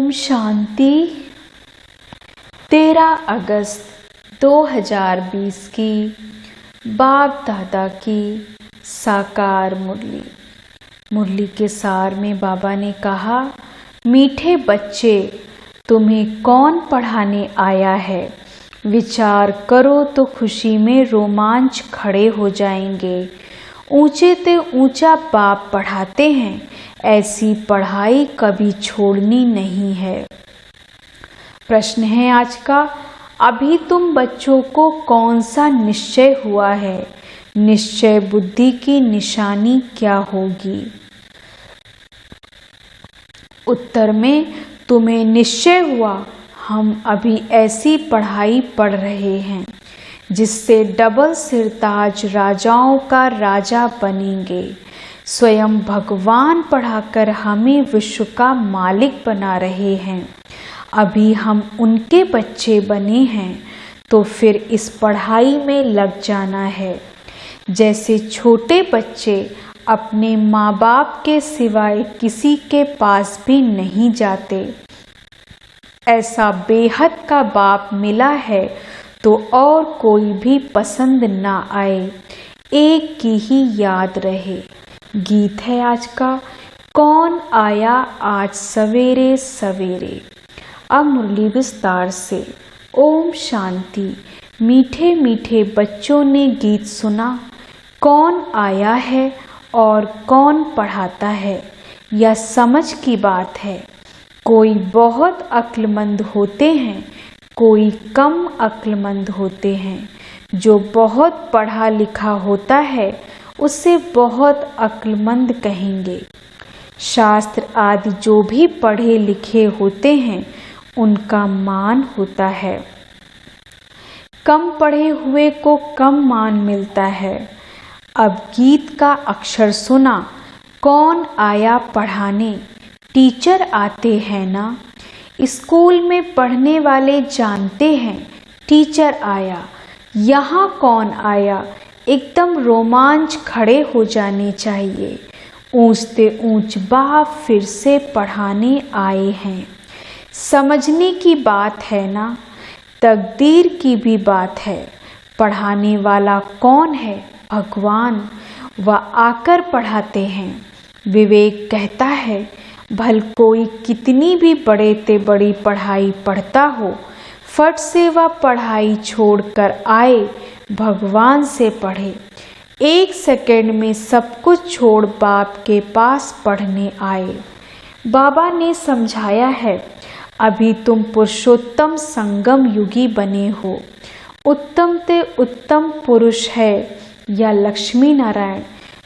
ओम शांति। 13 अगस्त 2020 की बाप दादा की साकार मुरली के सार में बाबा ने कहा, मीठे बच्चे, तुम्हें कौन पढ़ाने आया है? विचार करो तो खुशी में रोमांच खड़े हो जाएंगे। ऊंचे ते ऊंचा बाप पढ़ाते हैं, ऐसी पढ़ाई कभी छोड़नी नहीं है। प्रश्न है आज का, अभी तुम बच्चों को कौन सा निश्चय हुआ है? निश्चय बुद्धि की निशानी क्या होगी? उत्तर में तुम्हें निश्चय हुआ, हम अभी ऐसी पढ़ाई पढ़ रहे हैं जिससे डबल सिरताज राजाओं का राजा बनेंगे। स्वयं भगवान पढ़ाकर हमें विश्व का मालिक बना रहे हैं। अभी हम उनके बच्चे बने हैं, तो फिर इस पढ़ाई में लग जाना है। जैसे छोटे बच्चे अपने माँ बाप के सिवाय किसी के पास भी नहीं जाते, ऐसा बेहद का बाप मिला है तो और कोई भी पसंद ना आए, एक की ही याद रहे। गीत है आज का, कौन आया आज सवेरे सवेरे। अब मुरली विस्तार से। ओम शांति। मीठे मीठे बच्चों ने गीत सुना। कौन आया है और कौन पढ़ाता है, यह समझ की बात है। कोई बहुत अक्लमंद होते हैं, कोई कम अक्लमंद होते हैं। जो बहुत पढ़ा लिखा होता है उसे बहुत अक्लमंद कहेंगे। शास्त्र आदि जो भी पढ़े लिखे होते हैं उनका मान होता है। कम पढ़े हुए को कम मान मिलता है। अब गीत का अक्षर सुना, कौन आया पढ़ाने? टीचर आते हैं ना। स्कूल में पढ़ने वाले जानते हैं टीचर आया। यहाँ कौन आया? एकदम रोमांच खड़े हो जाने चाहिए। ऊंचते ऊंच बाप फिर से पढ़ाने आए हैं। समझने की बात है ना, तकदीर की भी बात है। पढ़ाने वाला कौन है? भगवान। वह आकर पढ़ाते हैं। विवेक कहता है, भल कोई कितनी भी बड़े ते बड़ी पढ़ाई पढ़ता हो, फट से वह पढ़ाई छोड़कर आए, भगवान से पढ़े। 1 सेकंड में सब कुछ छोड़ बाप के पास पढ़ने आए। बाबा ने समझाया है, अभी तुम पुरुषोत्तम संगम युगी बने हो। उत्तम ते उत्तम पुरुष है या लक्ष्मी नारायण,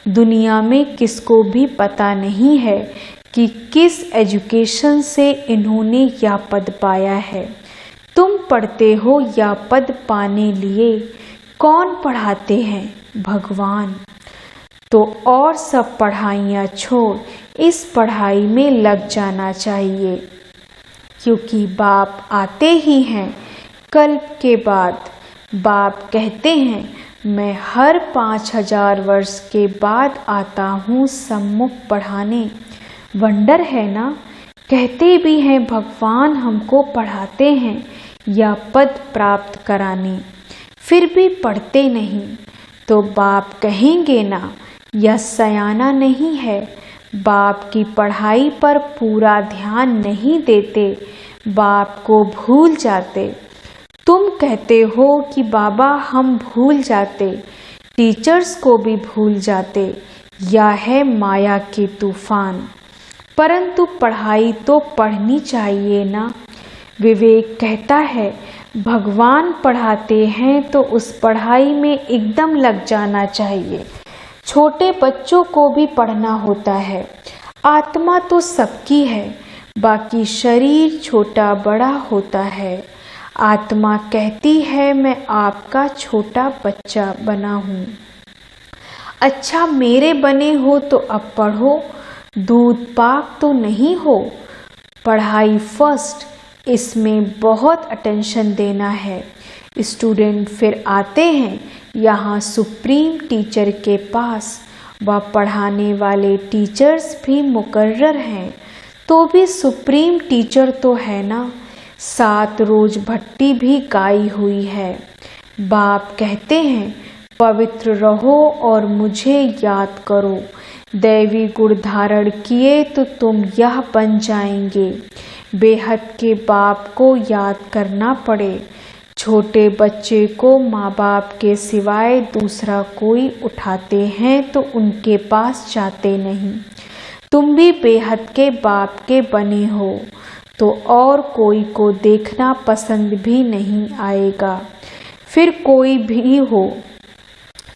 दुनिया में किसको भी पता नहीं है कि किस एजुकेशन से इन्होंने यह पद पाया है। तुम पढ़ते हो या पद पाने लिए? कौन पढ़ाते हैं? भगवान। तो और सब पढ़ाइयाँ छोड़ इस पढ़ाई में लग जाना चाहिए, क्योंकि बाप आते ही हैं कल्प के बाद। बाप कहते हैं, मैं हर 5000 वर्ष के बाद आता हूँ सम्मुख पढ़ाने। वंडर है ना। कहते भी हैं भगवान हमको पढ़ाते हैं या पद प्राप्त कराने, फिर भी पढ़ते नहीं, तो बाप कहेंगे ना यह सयाना नहीं है। बाप की पढ़ाई पर पूरा ध्यान नहीं देते, बाप को भूल जाते। तुम कहते हो कि बाबा हम भूल जाते, टीचर्स को भी भूल जाते। यह है माया के तूफान। परंतु पढ़ाई तो पढ़नी चाहिए ना। विवेक कहता है, भगवान पढ़ाते हैं तो उस पढ़ाई में एकदम लग जाना चाहिए। छोटे बच्चों को भी पढ़ना होता है। आत्मा तो सबकी है, बाकी शरीर छोटा बड़ा होता है। आत्मा कहती है, मैं आपका छोटा बच्चा बना हूँ। अच्छा मेरे बने हो तो अब पढ़ो, दूध पाक तो नहीं हो। पढ़ाई फर्स्ट, इसमें बहुत अटेंशन देना है। स्टूडेंट फिर आते हैं यहाँ सुप्रीम टीचर के पास। वह पढ़ाने वाले टीचर्स भी मुकर्रर हैं, तो भी सुप्रीम टीचर तो है ना। 7 रोज भट्टी भी गाई हुई है। बाप कहते हैं पवित्र रहो और मुझे याद करो। दैवी गुण धारण किए तो तुम यह बन जाएंगे। बेहद के बाप को याद करना पड़े। छोटे बच्चे को माँ बाप के सिवाय दूसरा कोई उठाते हैं तो उनके पास जाते नहीं। तुम भी बेहद के बाप के बने हो तो और कोई को देखना पसंद भी नहीं आएगा। फिर कोई भी हो,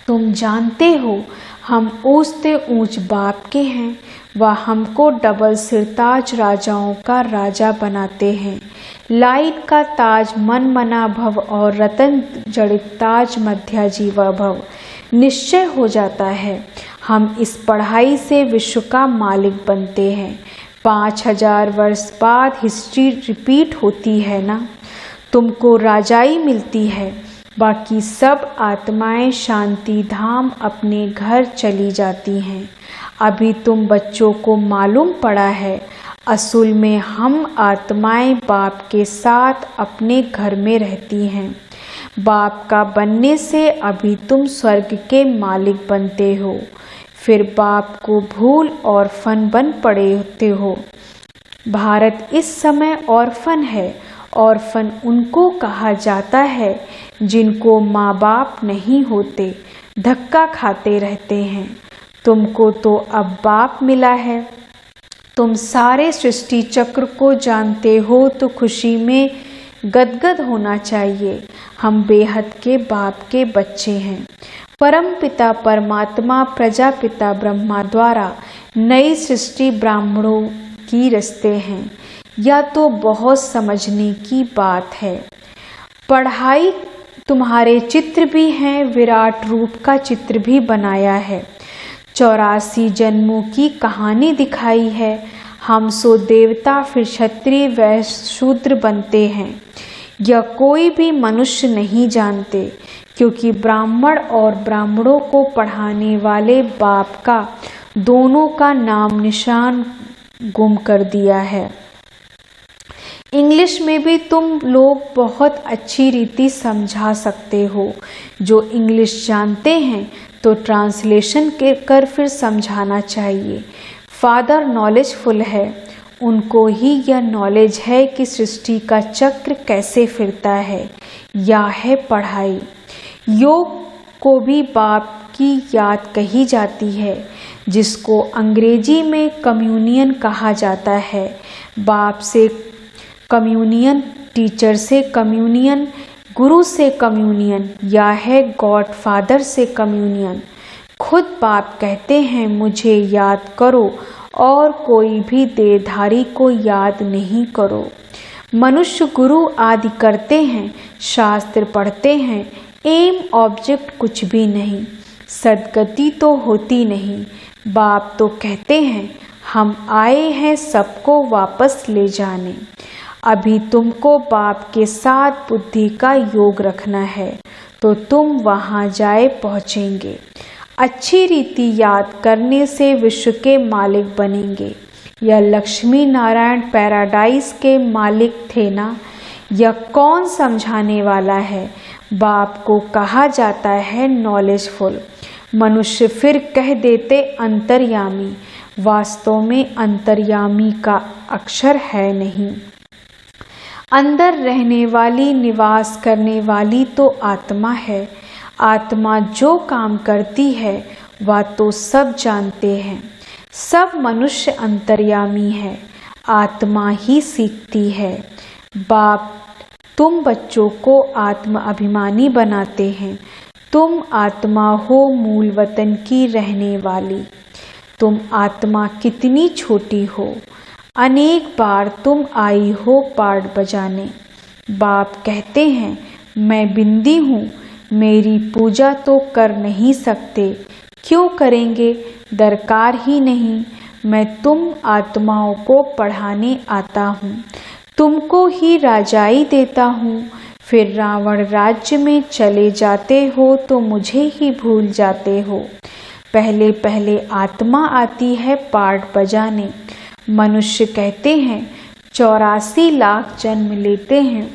तुम जानते हो हम ऊंच से ऊंच बाप के हैं। वह हमको डबल सिरताज राजाओं का राजा बनाते हैं। लाइट का ताज मन मना भव और रतन जड़ित ताज मध्याजीवा भव निश्चय हो जाता है। हम इस पढ़ाई से विश्व का मालिक बनते हैं। 5000 वर्ष बाद हिस्ट्री रिपीट होती है ना। तुमको राजाई मिलती है, बाकी सब आत्माएं शांति धाम अपने घर चली जाती हैं। अभी तुम बच्चों को मालूम पड़ा है असल में हम आत्माएं बाप के साथ अपने घर में रहती हैं। बाप का बनने से अभी तुम स्वर्ग के मालिक बनते हो। फिर बाप को भूल ऑर्फन बन पड़े होते हो। भारत इस समय ऑर्फन है। ऑर्फन उनको कहा जाता है जिनको माँ बाप नहीं होते, धक्का खाते रहते हैं। तुमको तो अब बाप मिला है। तुम सारे सृष्टि चक्र को जानते हो तो खुशी में गदगद होना चाहिए। हम बेहद के बाप के बच्चे हैं। परम पिता परमात्मा प्रजापिता ब्रह्मा द्वारा नई सृष्टि ब्राह्मणों की रचते हैं। यह तो बहुत समझने की बात है। पढ़ाई तुम्हारे चित्र भी हैं, विराट रूप का चित्र भी बनाया है। 84 जन्मों की कहानी दिखाई है। हम सो देवता फिर क्षत्रिय वैश्य शूद्र बनते हैं। यह कोई भी मनुष्य नहीं जानते, क्योंकि ब्राह्मण और ब्राह्मणों को पढ़ाने वाले बाप का दोनों का नाम निशान गुम कर दिया है। इंग्लिश में भी तुम लोग बहुत अच्छी रीति समझा सकते हो। जो इंग्लिश जानते हैं तो ट्रांसलेशन कर फिर समझाना चाहिए। फादर नॉलेजफुल है। उनको ही यह नॉलेज है कि सृष्टि का चक्र कैसे फिरता है। यह है पढ़ाई। योग को भी बाप की याद कही जाती है, जिसको अंग्रेजी में कम्युनियन कहा जाता है। बाप से कम्युनियन, टीचर से कम्युनियन, गुरु से कम्युनियन, या है गॉड फादर से कम्युनियन। खुद बाप कहते हैं मुझे याद करो और कोई भी देहधारी को याद नहीं करो। मनुष्य गुरु आदि करते हैं, शास्त्र पढ़ते हैं, एम ऑब्जेक्ट कुछ भी नहीं, सदगति तो होती नहीं। बाप तो कहते हैं हम आए हैं सबको वापस ले जाने। अभी तुमको बाप के साथ बुद्धि का योग रखना है तो तुम वहाँ जाए पहुँचेंगे। अच्छी रीति याद करने से विश्व के मालिक बनेंगे। यह लक्ष्मी नारायण पैराडाइज के मालिक थे ना। यह कौन समझाने वाला है? बाप को कहा जाता है नॉलेजफुल। मनुष्य फिर कह देते अंतर्यामी। वास्तव में अंतर्यामी का अक्षर है नहीं। अंदर रहने वाली, निवास करने वाली तो आत्मा है। आत्मा जो काम करती है वह तो सब जानते हैं। सब मनुष्य अंतर्यामी है। आत्मा ही सीखती है। बाप तुम बच्चों को आत्म अभिमानी बनाते हैं। तुम आत्मा हो मूल वतन की रहने वाली। तुम आत्मा कितनी छोटी हो। अनेक बार तुम आई हो पार्ट बजाने। बाप कहते हैं मैं बिंदी हूँ, मेरी पूजा तो कर नहीं सकते। क्यों करेंगे? दरकार ही नहीं। मैं तुम आत्माओं को पढ़ाने आता हूँ। तुमको ही राजाई देता हूँ। फिर रावण राज्य में चले जाते हो तो मुझे ही भूल जाते हो। पहले पहले आत्मा आती है पार्ट बजाने। मनुष्य कहते हैं 84 लाख जन्म लेते हैं,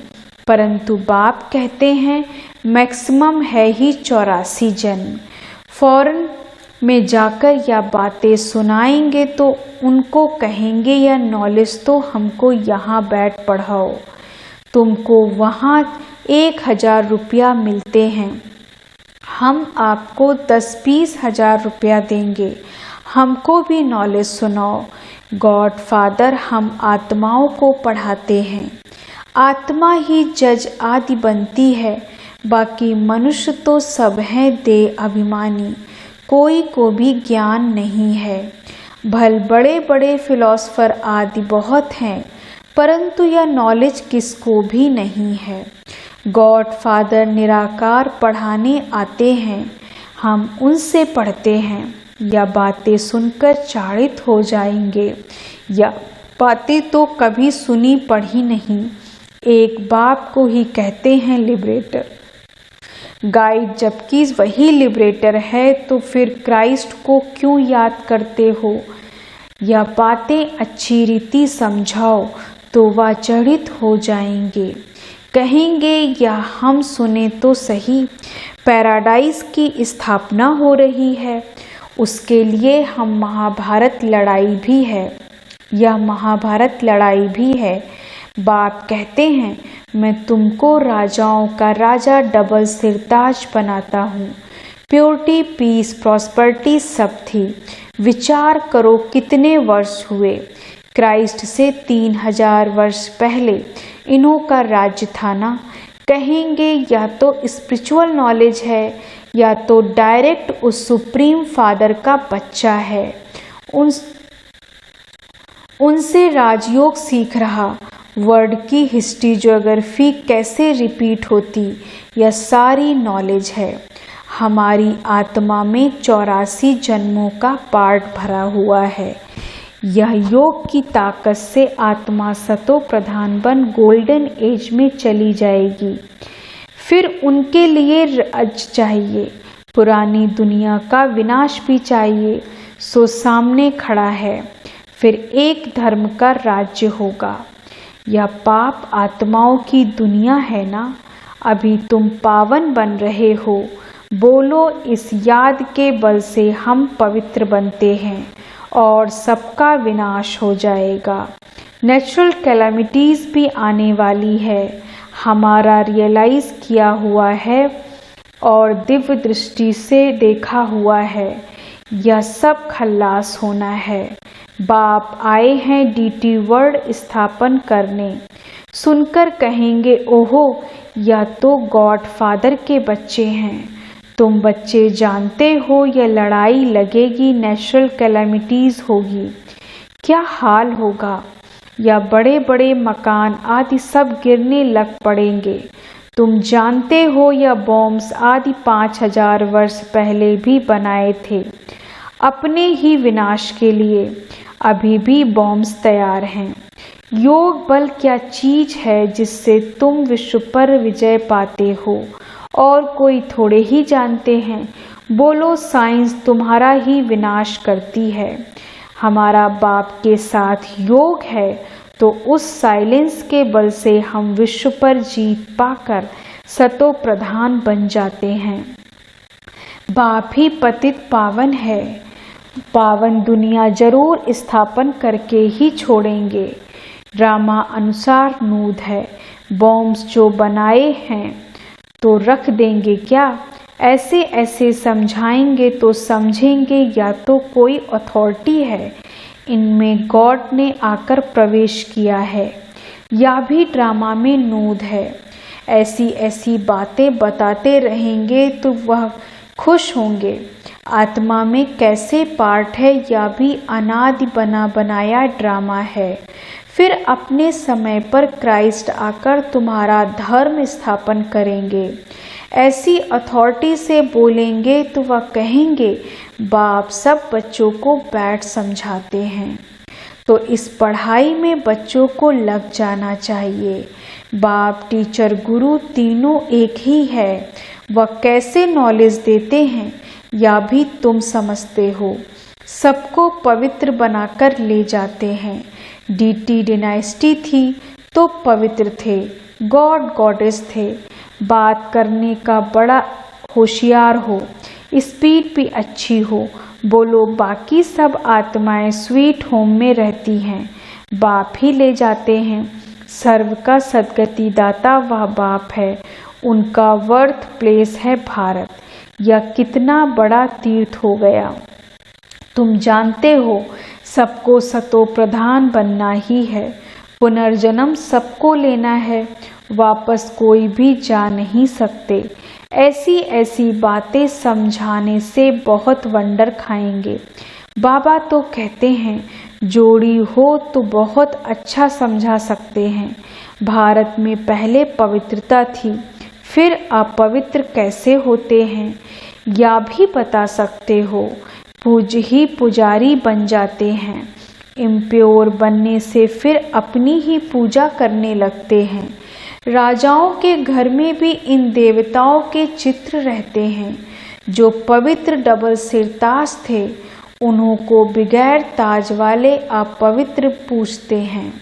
परंतु बाप कहते हैं मैक्सिमम है ही 84 जन्म। फॉरेन में जाकर या बातें सुनाएंगे तो उनको कहेंगे या नॉलेज तो हमको यहाँ बैठ पढ़ाओ। तुमको वहाँ 1000 रुपया मिलते हैं, हम आपको 10-20 हजार रुपया देंगे, हमको भी नॉलेज सुनाओ। गॉड फादर हम आत्माओं को पढ़ाते हैं। आत्मा ही जज आदि बनती है, बाकी मनुष्य तो सब हैं देह अभिमानी, कोई को भी ज्ञान नहीं है। भल बड़े बड़े फिलोसफर आदि बहुत हैं, परंतु यह नॉलेज किसको भी नहीं है। गॉड फादर निराकार पढ़ाने आते हैं, हम उनसे पढ़ते हैं। या बातें सुनकर चाड़ित हो जाएंगे, या बातें तो कभी सुनी पढ़ी नहीं। एक बाप को ही कहते हैं लिबरेटर गाइड, जबकि वही लिबरेटर है तो फिर क्राइस्ट को क्यों याद करते हो। या बातें अच्छी रीति समझाओ तो वह चढ़ित हो जाएंगे, कहेंगे या हम सुने तो सही, पैराडाइज की स्थापना हो रही है, उसके लिए हम महाभारत लड़ाई भी है। यह महाभारत लड़ाई भी है। बाप कहते हैं मैं तुमको राजाओं का राजा डबल सिरताज बनाता हूँ। प्योरिटी, पीस, प्रॉस्पेरिटी सब थी। विचार करो कितने वर्ष हुए। क्राइस्ट से 3000 वर्ष पहले इन्हों का राज्य था ना। कहेंगे या तो स्पिरिचुअल नॉलेज है या तो डायरेक्ट उस सुप्रीम फादर का बच्चा है, उनसे राजयोग सीख रहा। वर्ड की हिस्ट्री, ज्योग्राफी कैसे रिपीट होती, यह सारी नॉलेज है। हमारी आत्मा में 84 जन्मों का पार्ट भरा हुआ है। यह योग की ताकत से आत्मा सतो प्रधान बन गोल्डन एज में चली जाएगी। फिर उनके लिए राज चाहिए, पुरानी दुनिया का विनाश भी चाहिए। सो सामने खड़ा है, फिर एक धर्म का राज्य होगा। यह पाप आत्माओं की दुनिया है ना। अभी तुम पावन बन रहे हो। बोलो इस याद के बल से हम पवित्र बनते हैं और सबका विनाश हो जाएगा। नेचुरल कैलामिटीज भी आने वाली है, हमारा रियलाइज किया हुआ है और दिव्य दृष्टि से देखा हुआ है। यह सब खल्लास होना है। बाप आए हैं डीटी वर्ड स्थापन करने। सुनकर कहेंगे ओहो, या तो गॉड फादर के बच्चे हैं। तुम बच्चे जानते हो यह लड़ाई लगेगी, नेचुरल कैलामिटीज होगी, क्या हाल होगा। या बड़े बड़े मकान आदि सब गिरने लग पड़ेंगे। तुम जानते हो यह बॉम्ब्स आदि 5000 वर्ष पहले भी बनाए थे अपने ही विनाश के लिए। अभी भी बॉम्ब्स तैयार हैं। योग बल क्या चीज है जिससे तुम विश्व पर विजय पाते हो और कोई थोड़े ही जानते हैं। बोलो साइंस तुम्हारा ही विनाश करती है। हमारा बाप के साथ योग है तो उस साइलेंस के बल से हम विश्व पर जीत पाकर सतो प्रधान बन जाते हैं। बाप ही पतित पावन है। पावन दुनिया जरूर स्थापन करके ही छोड़ेंगे। ड्रामा अनुसार नूद है। बॉम्ब्स जो बनाए हैं तो रख देंगे क्या। ऐसे ऐसे समझाएंगे तो समझेंगे या तो कोई अथॉरिटी है, इनमें गॉड ने आकर प्रवेश किया है, या भी ड्रामा में नूद है। ऐसी ऐसी बातें बताते रहेंगे तो वह खुश होंगे। आत्मा में कैसे पार्ट है, या भी अनादि बना बनाया ड्रामा है। फिर अपने समय पर क्राइस्ट आकर तुम्हारा धर्म स्थापन करेंगे। ऐसी अथॉरिटी से बोलेंगे तो वह कहेंगे बाप सब बच्चों को बैठ समझाते हैं। तो इस पढ़ाई में बच्चों को लग जाना चाहिए। बाप, टीचर, गुरु तीनों एक ही है। वह कैसे नॉलेज देते हैं या भी तुम समझते हो। सबको पवित्र बनाकर ले जाते हैं। डीटी डायनेस्टी थी तो पवित्र थे, गॉड गॉडेस थे। बात करने का बड़ा होशियार हो, स्पीड भी अच्छी हो। बोलो बाकी सब आत्माएं स्वीट होम में रहती हैं, बाप ही ले जाते हैं। सर्व का सद्गति दाता वह बाप है, उनका वर्थ प्लेस है भारत। यह कितना बड़ा तीर्थ हो गया। तुम जानते हो सबको सतो प्रधान बनना ही है। पुनर्जन्म सबको लेना है, वापस कोई भी जा नहीं सकते। ऐसी ऐसी बातें समझाने से बहुत वंडर खाएंगे। बाबा तो कहते हैं जोड़ी हो तो बहुत अच्छा समझा सकते हैं। भारत में पहले पवित्रता थी, फिर अपवित्र कैसे होते हैं या भी बता सकते हो। पूज ही पुजारी बन जाते हैं। इम्प्योर बनने से फिर अपनी ही पूजा करने लगते हैं। राजाओं के घर में भी इन देवताओं के चित्र रहते हैं। जो पवित्र डबल सिरताज थे उन्हों को बगैर ताज वाले अपवित्र पूजते हैं।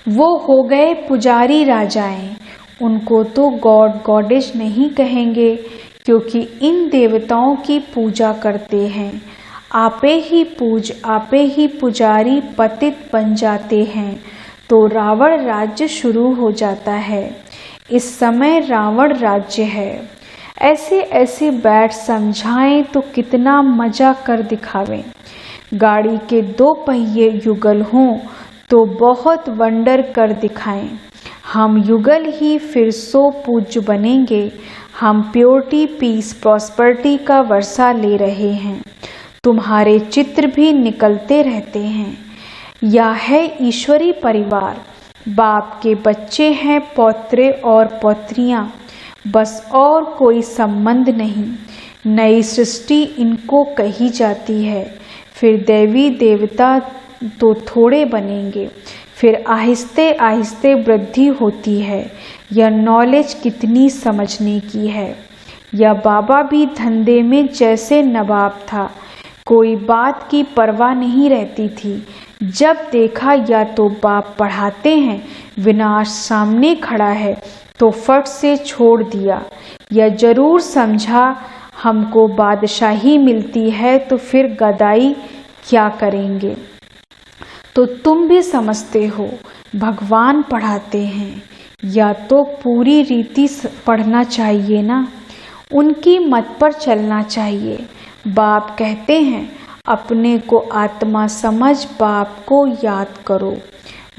वो हो गए पुजारी राजाएं, उनको तो गॉड गॉडेज नहीं कहेंगे क्योंकि इन देवताओं की पूजा करते हैं। आपे ही पूज आपे ही पुजारी पतित बन जाते हैं तो रावण राज्य शुरू हो जाता है। इस समय रावण राज्य है। ऐसे ऐसे बैठ समझाएं तो कितना मजा कर दिखावें। गाड़ी के 2 पहिए युगल हों तो बहुत वंडर कर दिखाएं। हम युगल ही फिर सो पूज्य बनेंगे। हम प्योरिटी पीस प्रॉस्पेरिटी का वर्षा ले रहे हैं। तुम्हारे चित्र भी निकलते रहते हैं। यह है ईश्वरी परिवार। बाप के बच्चे हैं पौत्रे और पौत्रियां, बस और कोई संबंध नहीं। नई सृष्टि इनको कही जाती है। फिर देवी देवता तो थोड़े बनेंगे, फिर आहिस्ते आहिस्ते वृद्धि होती है। यह नॉलेज कितनी समझने की है। यह बाबा भी धंधे में जैसे नवाब था, कोई बात की परवाह नहीं रहती थी। जब देखा या तो बाप पढ़ाते हैं, विनाश सामने खड़ा है तो फट से छोड़ दिया। यह जरूर समझा हमको बादशाही मिलती है तो फिर गदाई क्या करेंगे। तो तुम भी समझते हो भगवान पढ़ाते हैं, या तो पूरी रीति पढ़ना चाहिए ना, उनकी मत पर चलना चाहिए। बाप कहते हैं अपने को आत्मा समझ बाप को याद करो।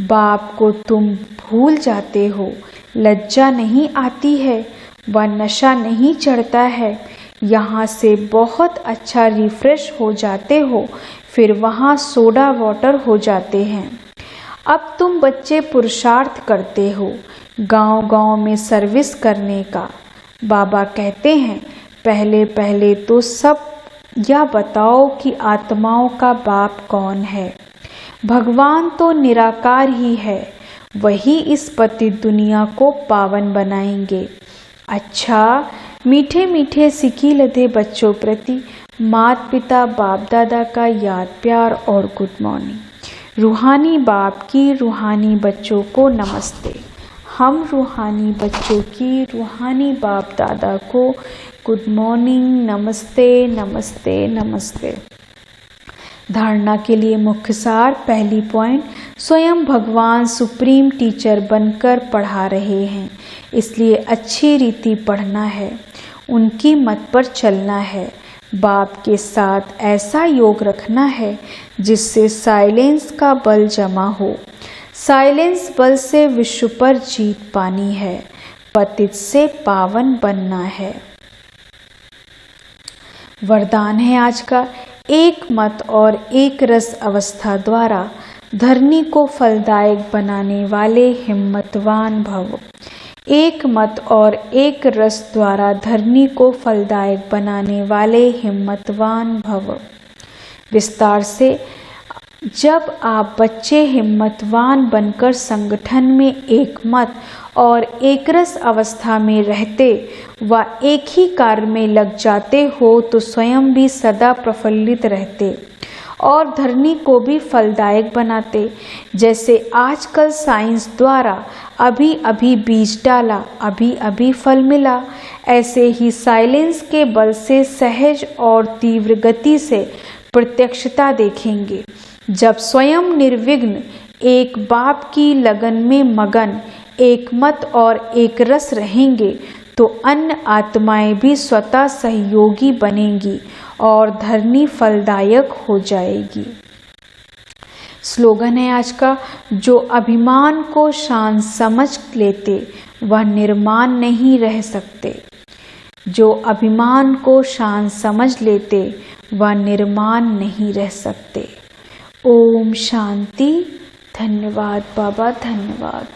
बाप को तुम भूल जाते हो, लज्जा नहीं आती है, व नशा नहीं चढ़ता है। यहाँ से बहुत अच्छा रिफ्रेश हो जाते हो, फिर वहाँ सोडा वाटर हो जाते हैं। अब तुम बच्चे पुरुषार्थ करते हो गांव-गांव में सर्विस करने का। बाबा कहते हैं पहले पहले तो सब यह बताओ कि आत्माओं का बाप कौन है। भगवान तो निराकार ही है, वही इस पतित दुनिया को पावन बनाएंगे। अच्छा, मीठे मीठे सिकी लदे बच्चों प्रति माता पिता बाप दादा का याद प्यार और गुड मॉर्निंग। रूहानी बाप की रूहानी बच्चों को नमस्ते। हम रूहानी बच्चों की रूहानी बाप दादा को गुड मॉर्निंग, नमस्ते नमस्ते नमस्ते। धारणा के लिए मुख्य सार। पहली पॉइंट, स्वयं भगवान सुप्रीम टीचर बनकर पढ़ा रहे हैं, इसलिए अच्छी रीति पढ़ना है, उनकी मत पर चलना है। बाप के साथ ऐसा योग रखना है जिससे साइलेंस का बल जमा हो। साइलेंस बल से विश्व पर जीत पानी है, पतित से पावन बनना है। वरदान है आज का, एक मत और एक रस अवस्था द्वारा धरनी को फलदायक बनाने वाले हिम्मतवान भव। एक मत और एक रस द्वारा धरनी को फलदायक बनाने वाले हिम्मतवान भव। विस्तार से जब आप बच्चे हिम्मतवान बनकर संगठन में एकमत और एकरस अवस्था में रहते व एक ही कार्य में लग जाते हो तो स्वयं भी सदा प्रफुल्लित रहते और धरनी को भी फलदायक बनाते। जैसे आजकल साइंस द्वारा अभी अभी बीज डाला, अभी अभी फल मिला, ऐसे ही साइलेंस के बल से सहज और तीव्र गति से प्रत्यक्षता देखेंगे। जब स्वयं निर्विघ्न एक बाप की लगन में मगन एकमत और एक रस रहेंगे तो अन्य आत्माएं भी स्वतः सहयोगी बनेंगी और धरनी फलदायक हो जाएगी। स्लोगन है आज का, जो अभिमान को शान समझ लेते वह निर्माण नहीं रह सकते। जो अभिमान को शान समझ लेते वह निर्माण नहीं रह सकते। ओम शांति। धन्यवाद बाबा, धन्यवाद।